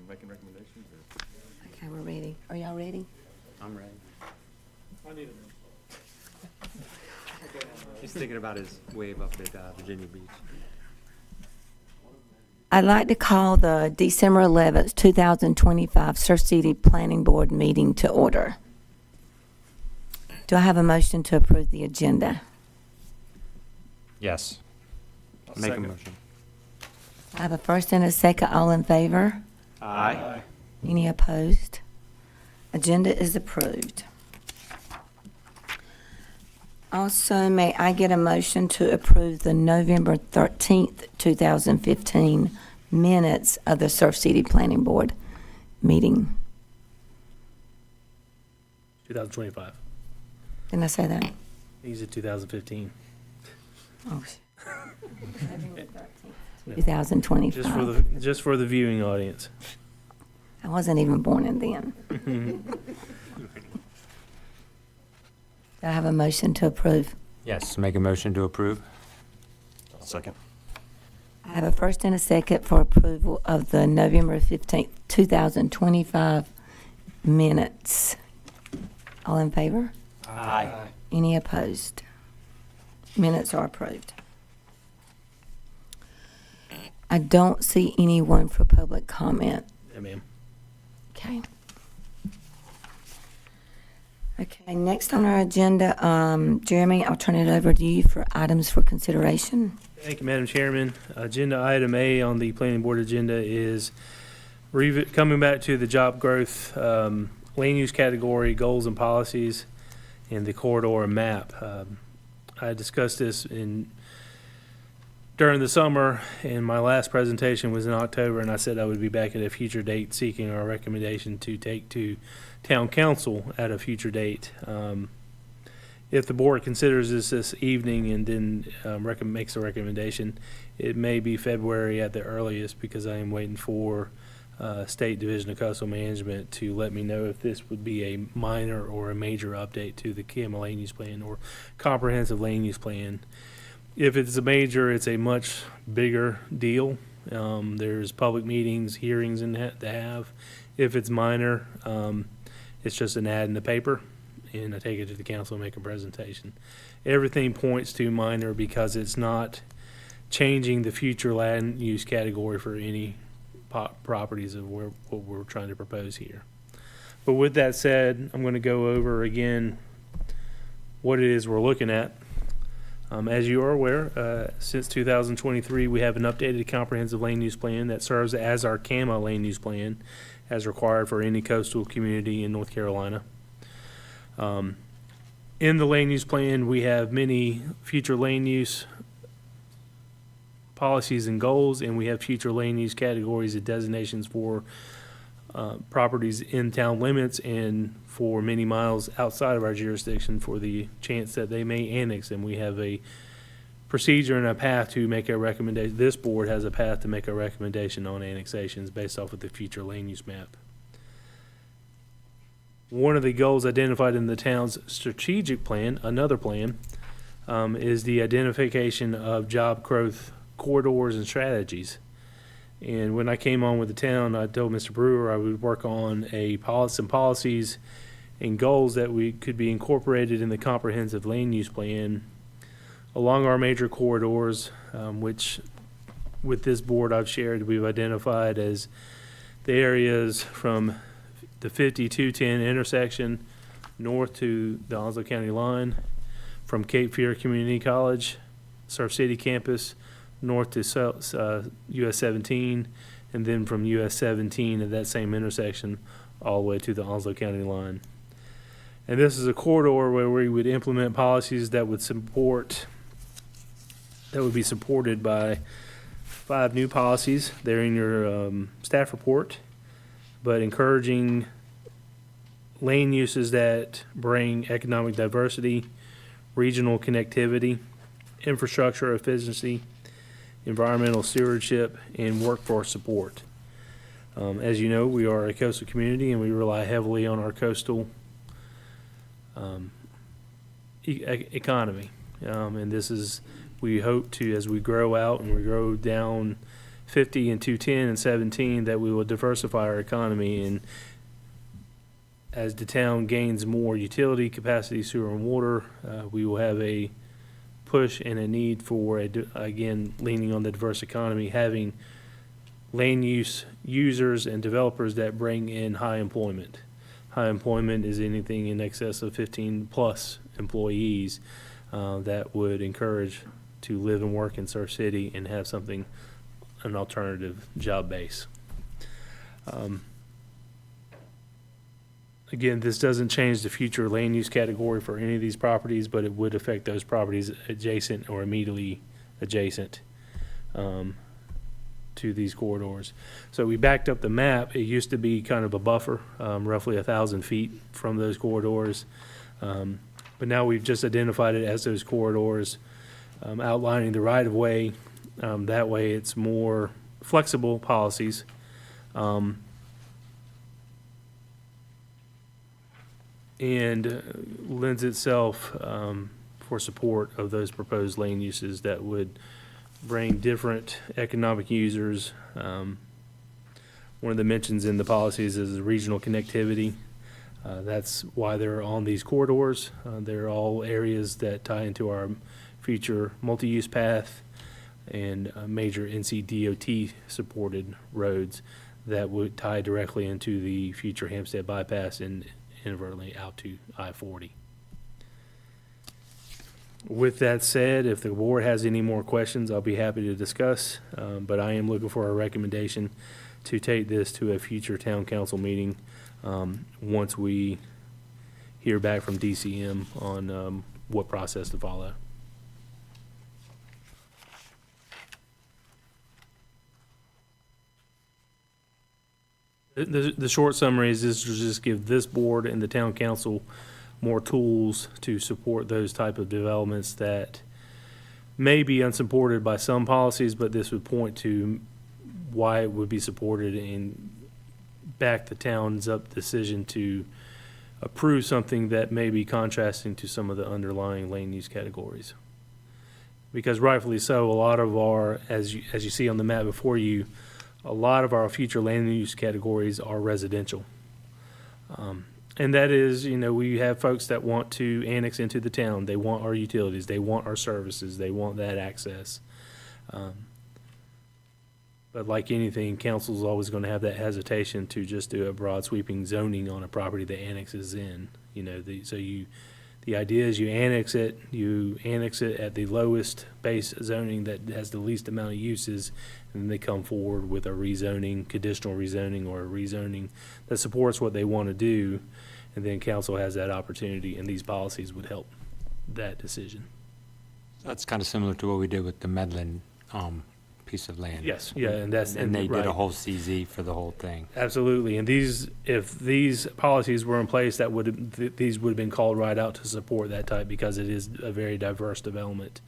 making recommendations? Or? Okay, we're ready. Are y'all ready? I'm ready. I need He's thinking about his wave up at Virginia Beach. I'd like to call the December 11th, 2025 Surf City Planning Board meeting to order. Do I have a motion to approve the agenda? Yes. Make a motion. I have a first and a second. All in favor? Aye. Any opposed? Agenda is approved. Also, may I get a motion to approve the November 13th, 2015 minutes of the Surf City Planning Board meeting? 2025. Didn't I say that? He's at 2015. Oh, 2025. Just for the viewing audience. I wasn't even born in then. Do I have a motion to approve? Yes, make a motion to approve. Second. I have a first and a second for approval of the November 15th, 2025 minutes. All in favor? Aye. Any opposed? Minutes are approved. I don't see anyone for public comment. Yeah, ma'am. Okay. Okay, next on our agenda, Jeremy, I'll turn it over to you for items for consideration. Thank you, Madam Chairman. Agenda item A on the planning board agenda is coming back to the job growth, land use category, goals and policies, and the corridor map. I discussed this during the summer, and my last presentation was in October, and I said I would be back at a future date seeking our recommendation to take to town council at a future date. If the board considers this evening and then makes a recommendation, it may be February at the earliest, because I am waiting for State Division of Coastal Management to let me know if this would be a minor or a major update to the KML land use plan or comprehensive land use plan. If it's a major, it's a much bigger deal. There's public meetings, hearings to have. If it's minor, it's just an ad in the paper, and I take it to the council and make a presentation. Everything points to minor because it's not changing the future land use category for any properties of what we're trying to propose here. But with that said, I'm going to go over again what it is we're looking at. As you are aware, since 2023, we have an updated comprehensive land use plan that serves as our CAMA land use plan, as required for any coastal community in North Carolina. In the land use plan, we have many future land use policies and goals, and we have future land use categories and designations for properties in town limits and for many miles outside of our jurisdiction for the chance that they may annex. And we have a procedure and a path to make a recommendation. This board has a path to make a recommendation on annexations based off of the future land use map. One of the goals identified in the town's strategic plan, another plan, is the identification of job growth corridors and strategies. And when I came on with the town, I told Mr. Brewer I would work on some policies and goals that we could be incorporated in the comprehensive land use plan along our major corridors, which with this board I've shared, we've identified as the areas from the 5210 intersection north to the Onslow County line, from Cape Fear Community College, Surf City campus, north to US 17, and then from US 17 at that same intersection all the way to the Onslow County line. And this is a corridor where we would implement policies that would be supported by 5 new policies. They're in your staff report, but encouraging land uses that bring economic diversity, regional connectivity, infrastructure efficiency, environmental stewardship, and workforce support. As you know, we are a coastal community, and we rely heavily on our coastal economy. And this is, we hope to, as we grow out and we grow down 50 and 210 and 17 that we will diversify our economy, and as the town gains more utility capacity, sewer and water, we will have a push and a need for, again, leaning on the diverse economy, having land use users and developers that bring in high employment. High employment is anything in excess of 15-plus employees that would encourage to live and work in Surf City and have something, an alternative job base. Again, this doesn't change the future land use category for any of these properties, but it would affect those properties adjacent or immediately adjacent to these corridors. So we backed up the map. It used to be kind of a buffer, roughly 1,000 feet from those corridors. But now we've just identified it as those corridors, outlining the right-of-way. That way it's more flexible policies. And lends itself for support of those proposed land uses that would bring different economic users. One of the mentions in the policies is the regional connectivity. That's why they're on these corridors. They're all areas that tie into our future multi-use path and major NCDOT supported roads that would tie directly into the future Hampstead bypass and inadvertently out to I-40. With that said, if the board has any more questions, I'll be happy to discuss, but I am looking for a recommendation to take this to a future town council meeting once we hear back from DCM on what process to follow. The short summary is this will just give this board and the town council more tools to support those type of developments that may be unsupported by some policies, but this would point to why it would be supported and back the town's up decision to approve something that may be contrasting to some of the underlying land use categories. Because rightfully so, a lot of our, as you see on the map before you, a lot of our future land use categories are residential. And that is, we have folks that want to annex into the town. They want our utilities. They want our services. They want that access. But like anything, council's always going to have that hesitation to just do a broad sweeping zoning on a property that annexes in. The idea is you annex it at the lowest base zoning that has the least amount of uses, and then they come forward with a rezoning, conditional rezoning, or a rezoning that supports what they want to do, and then council has that opportunity, and these policies would help that decision. That's kind of similar to what we did with the Medlin piece of land. Yes, yeah, and that's And they did right. a whole CZ for the whole thing. Absolutely, and if these policies were in place, these would have been called right out to support that type, because it is a very diverse development,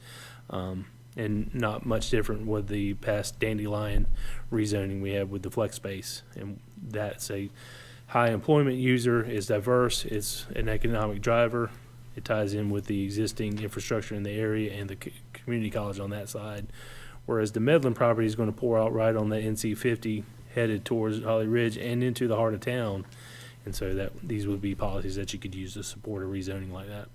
and not much different with the past Dandelion rezoning we have with the flex space, and that's a high employment user, is diverse, it's an economic driver, it ties in with the existing infrastructure in the area and the community college on that side. Whereas the Medlin property is going to pour out right on the NC 50 headed towards Holly Ridge and into the heart of town. And so these would be policies that you could use to support a rezoning like that.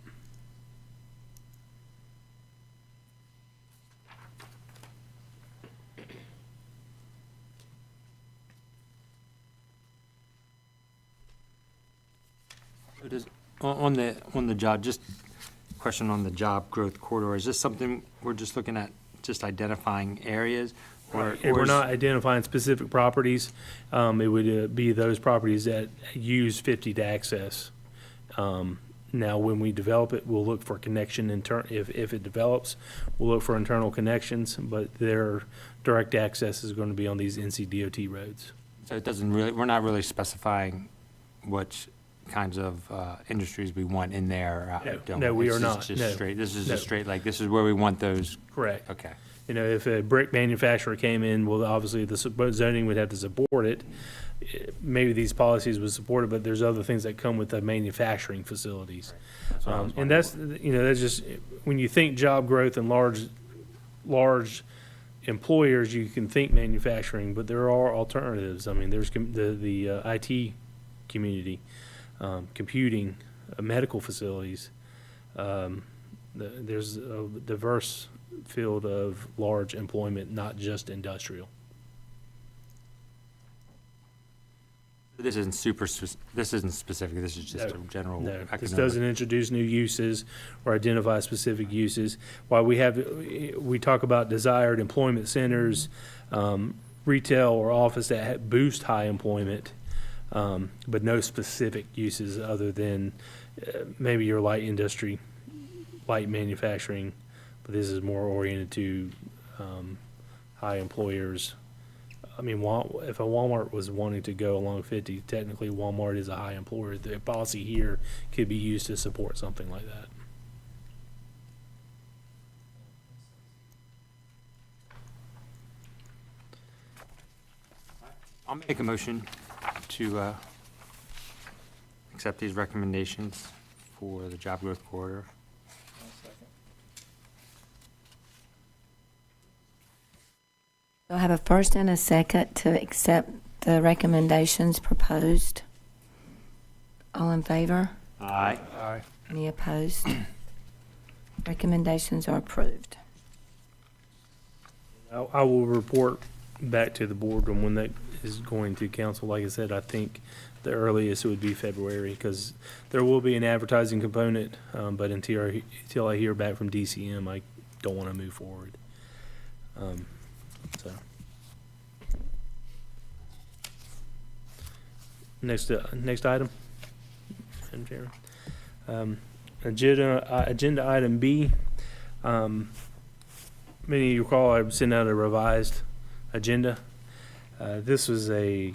On the job, just question on the job growth corridor, is this something we're just looking at, just identifying areas? If we're not identifying specific properties, it would be those properties that use 50 to access. Now, when we develop it, we'll look for connection, if it develops, we'll look for internal connections, but their direct access is going to be on these NCDOT roads. So it doesn't really, we're not really specifying which kinds of industries we want in there. No, we are not. This is No. just straight, this is No. just straight, like, this is where we want those. Correct. Okay. If a brick manufacturer came in, well, obviously the zoning would have to support it. Maybe these policies would support it, but there's other things that come with the manufacturing facilities. And that's just, when you think job growth and large employers, you can think manufacturing, but there are alternatives. I mean, there's the IT community, computing, medical facilities. There's a diverse field of large employment, not just industrial. This isn't this isn't specific, this is just a general No, this economic. doesn't introduce new uses or identify specific uses. While we talk about desired employment centers, retail or office that boost high employment, but no specific uses other than maybe your light industry, light manufacturing, but this is more oriented to high employers. I mean, if a Walmart was wanting to go along 50, technically Walmart is a high employer. The policy here could be used to support something like that. I'll make a motion to accept these recommendations for the job growth corridor. I'll have a first and a second to accept the recommendations proposed. All in favor? Aye. Any opposed? Recommendations are approved. I will report back to the board on when that is going to council. Like I said, I think the earliest would be February because there will be an advertising component, but until I hear back from DCM, I don't want to move forward. So next item, Madam Chairman. Agenda item B. Many of you recall I sent out a revised agenda. This was I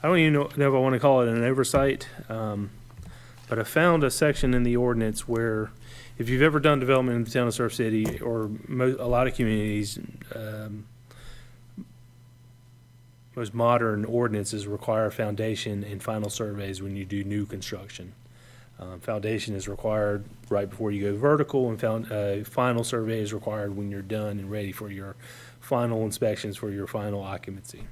don't even know if I want to call it an oversight, but I found a section in the ordinance where if you've ever done development in the town of Surf City or a lot of communities, most modern ordinances require foundation and final surveys when you do new construction. Foundation is required right before you go vertical, and final survey is required when you're done and ready for your final inspections for your final occupancy.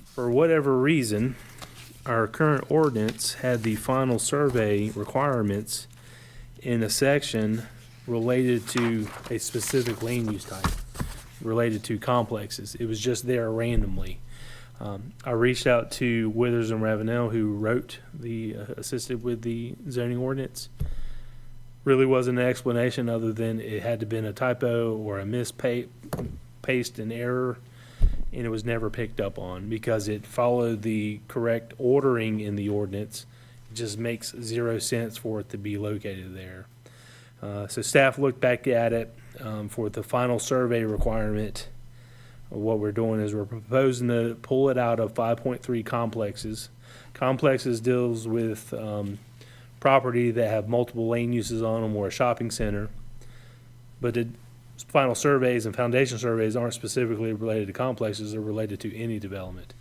For whatever reason, our current ordinance had the final survey requirements in a section related to a specific land use type, related to complexes. It was just there randomly. I reached out to Withers and Ravenel, who assisted with the zoning ordinance. Really wasn't an explanation other than it had to been a typo or a mispaste and error, and it was never picked up on because it followed the correct ordering in the ordinance. It just makes zero sense for it to be located there. So staff looked back at it for the final survey requirement. What we're doing is we're proposing to pull it out of 5.3 complexes. Complexes deals with property that have multiple lane uses on them or a shopping center. But the final surveys and foundation surveys aren't specifically related to complexes, they're related to any development.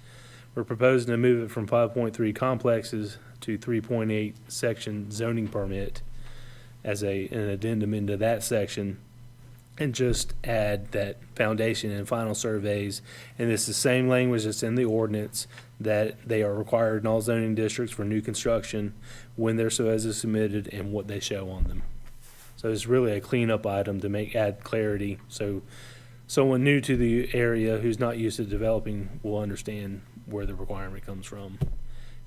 We're proposing to move it from 5.3 complexes to 3.8 section zoning permit as an addendum into that section, and just add that foundation and final surveys. And it's the same language that's in the ordinance, that they are required in all zoning districts for new construction when their SOAS is submitted and what they show on them. So it's really a cleanup item to add clarity, so someone new to the area who's not used to developing will understand where the requirement comes from.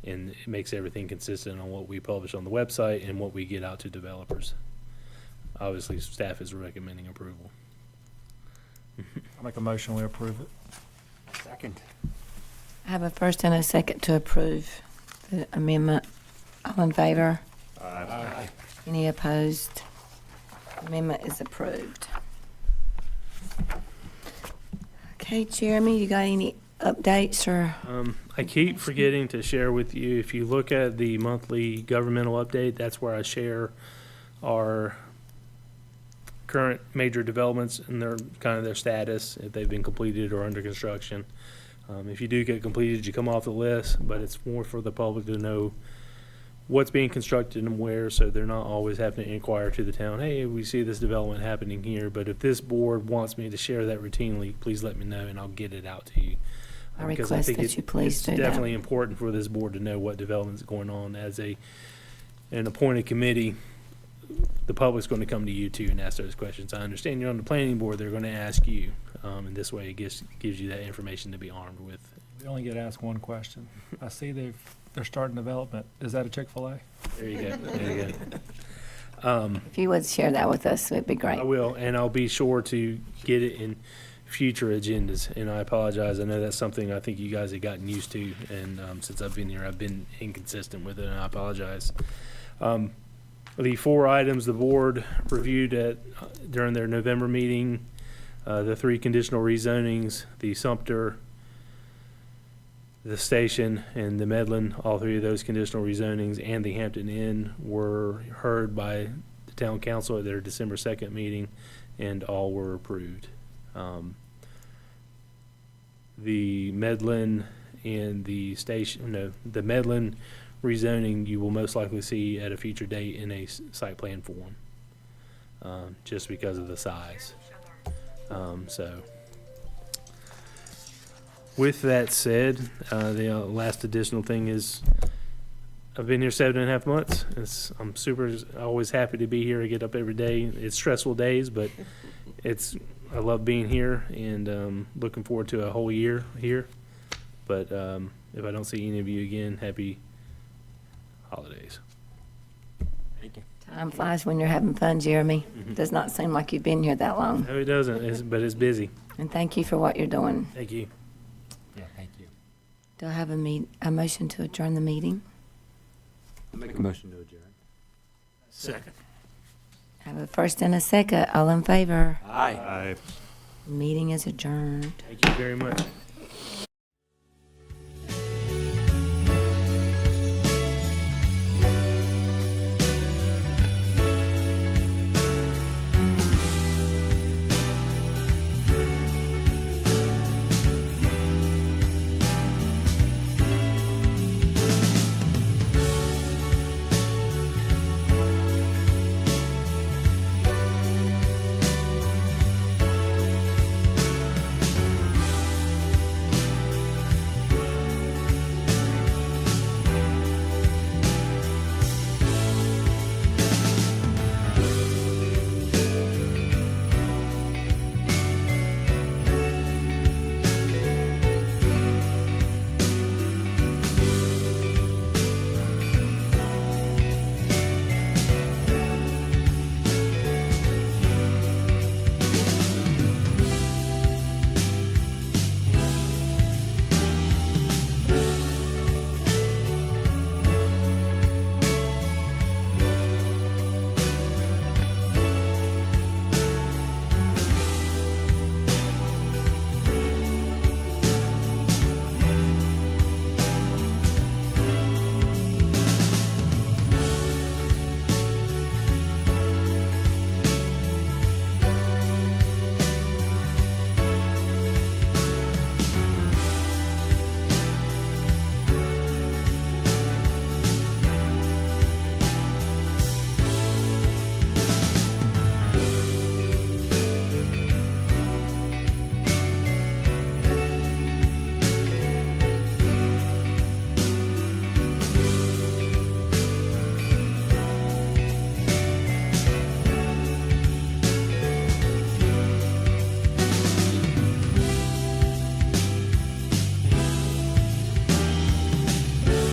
And it makes everything consistent on what we publish on the website and what we get out to developers. Obviously, staff is recommending approval. I'll make a motion, we approve it. Second. I have a first and a second to approve the amendment. All in favor? Aye. Any opposed? Amendment is approved. Okay, Jeremy, you got any updates or? I keep forgetting to share with you, if you look at the monthly governmental update, that's where I share our current major developments and their status, if they've been completed or under construction. If you do get completed, you come off the list, but it's more for the public to know what's being constructed and where, so they're not always having to inquire to the town, hey, we see this development happening here, but if this board wants me to share that routinely, please let me know and I'll get it out to you. I Because request think that you please do It's that. definitely important for this board to know what development's going on. As an appointed committee, the public's going to come to you too and ask those questions. I understand you're on the planning board, they're going to ask you, and this way it gives you that information to be armed with. We only get asked one question. I see they're starting development. Is that a Chick-fil-A? There you go, there you go. If you would share that with us, it'd be great. I will, and I'll be sure to get it in future agendas, and I apologize. I know that's something I think you guys have gotten used to, and since I've been here, I've been inconsistent with it, and I apologize. The 4 items the board reviewed during their November meeting, the 3 conditional rezonings, the Sumter, the station, and the Medlin, all 3 of those conditional rezonings, and the Hampton Inn were heard by the town council at their December 2nd meeting, and all were approved. The Medlin and the station, no, the Medlin rezoning, you will most likely see at a future date in a site plan form, just because of the size. So, with that said, the last additional thing is, I've been here 7.5 months. I'm always happy to be here. I get up every day. It's stressful days, but I love being here and looking forward to a whole year here. But if I don't see any of you again, happy holidays. Thank you. Time flies when you're having fun, Jeremy. Does not seem like you've been here that long. No, it doesn't, but it's busy. And thank you for what you're doing. Thank you. Yeah, thank you. Do I have a motion to adjourn the meeting? Make a motion to adjourn. Second. I have a first and a second. All in favor? Aye. Meeting is adjourned. Thank you very much.